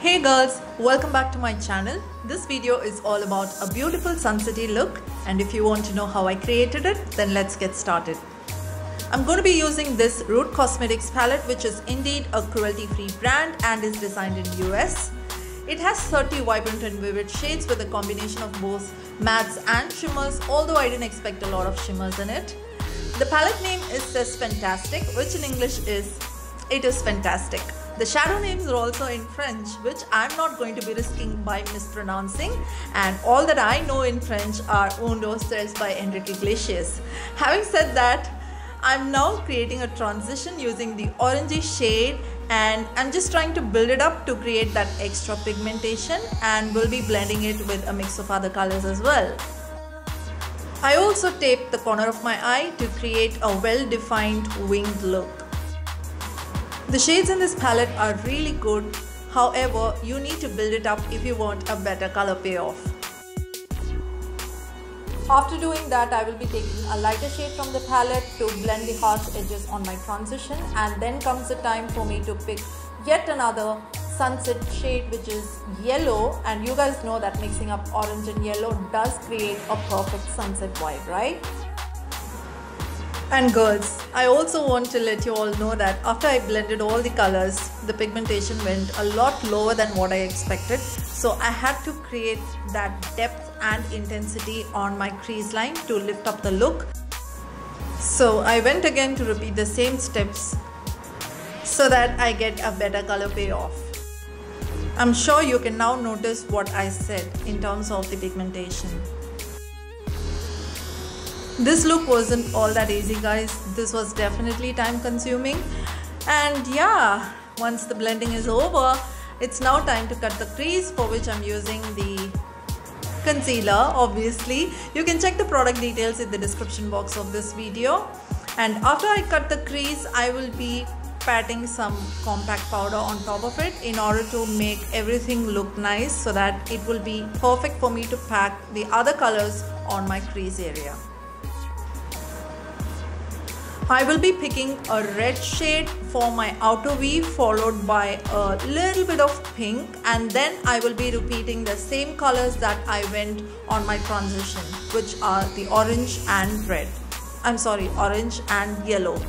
Hey girls, welcome back to my channel. This video is all about a beautiful sunsetty look, and if you want to know how I created it, then let's get started. I'm going to be using this WetnWild palette, which is indeed a cruelty-free brand and is designed in US. It has 30 vibrant and vivid shades with a combination of both mattes and shimmers, although I didn't expect a lot of shimmers in it. The palette name is Cest Fantastique, which in English is It is Fantastic. The shadow names are also in French, which I'm not going to be risking by mispronouncing, and all that I know in French are Un, Deux, Tres by Enrique Iglesias. Having said that, I'm now creating a transition using the orangey shade, and I'm just trying to build it up to create that extra pigmentation, and we'll be blending it with a mix of other colors as well. I also taped the corner of my eye to create a well-defined winged look. The shades in this palette are really good, however, you need to build it up if you want a better color payoff. After doing that, I will be taking a lighter shade from the palette to blend the harsh edges on my transition, and then comes the time for me to pick yet another sunset shade, which is yellow, and you guys know that mixing up orange and yellow does create a perfect sunset vibe, right? And girls, I also want to let you all know that after I blended all the colors, the pigmentation went a lot lower than what I expected. So I had to create that depth and intensity on my crease line to lift up the look. So I went again to repeat the same steps so that I get a better color payoff. I'm sure you can now notice what I said in terms of the pigmentation. This look wasn't all that easy, guys. This was definitely time consuming, and yeah, once the blending is over, it's now time to cut the crease, for which I'm using the concealer. Obviously, you can check the product details in the description box of this video. And after I cut the crease, I will be patting some compact powder on top of it in order to make everything look nice, so that it will be perfect for me to pack the other colors on my crease area. I will be picking a red shade for my outer V, followed by a little bit of pink, and then I will be repeating the same colors that I went on my transition, which are the orange and red. Orange and yellow.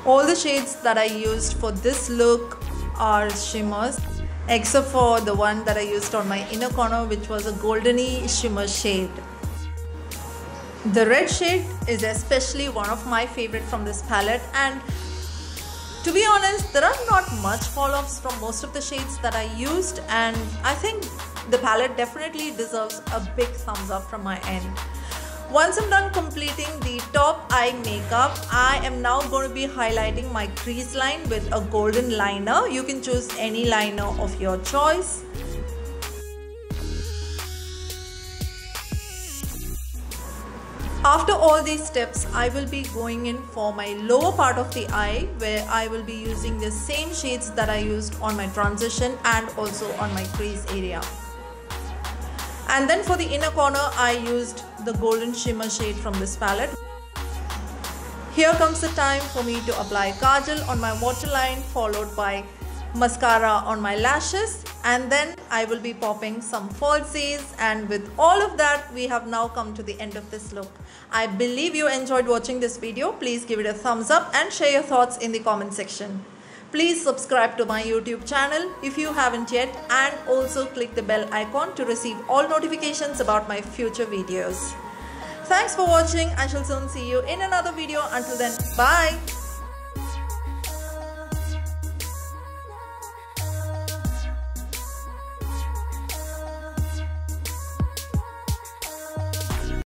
All the shades that I used for this look are shimmers, except for the one that I used on my inner corner, which was a goldeny shimmer shade. The red shade is especially one of my favorite from this palette, and to be honest, there are not much fall-offs from most of the shades that I used, and I think the palette definitely deserves a big thumbs up from my end. Once I'm done completing the top eye makeup, I am now going to be highlighting my crease line with a golden liner. You can choose any liner of your choice. After all these steps, I will be going in for my lower part of the eye, where I will be using the same shades that I used on my transition and also on my crease area. And then for the inner corner, I used the golden shimmer shade from this palette. Here comes the time for me to apply kajal on my waterline, followed by mascara on my lashes, and then I will be popping some falsies. And with all of that, we have now come to the end of this look. I believe you enjoyed watching this video. Please give it a thumbs up and share your thoughts in the comment section. Please subscribe to my YouTube channel if you haven't yet, and also click the bell icon to receive all notifications about my future videos. Thanks for watching. I shall soon see you in another video. Until then, bye.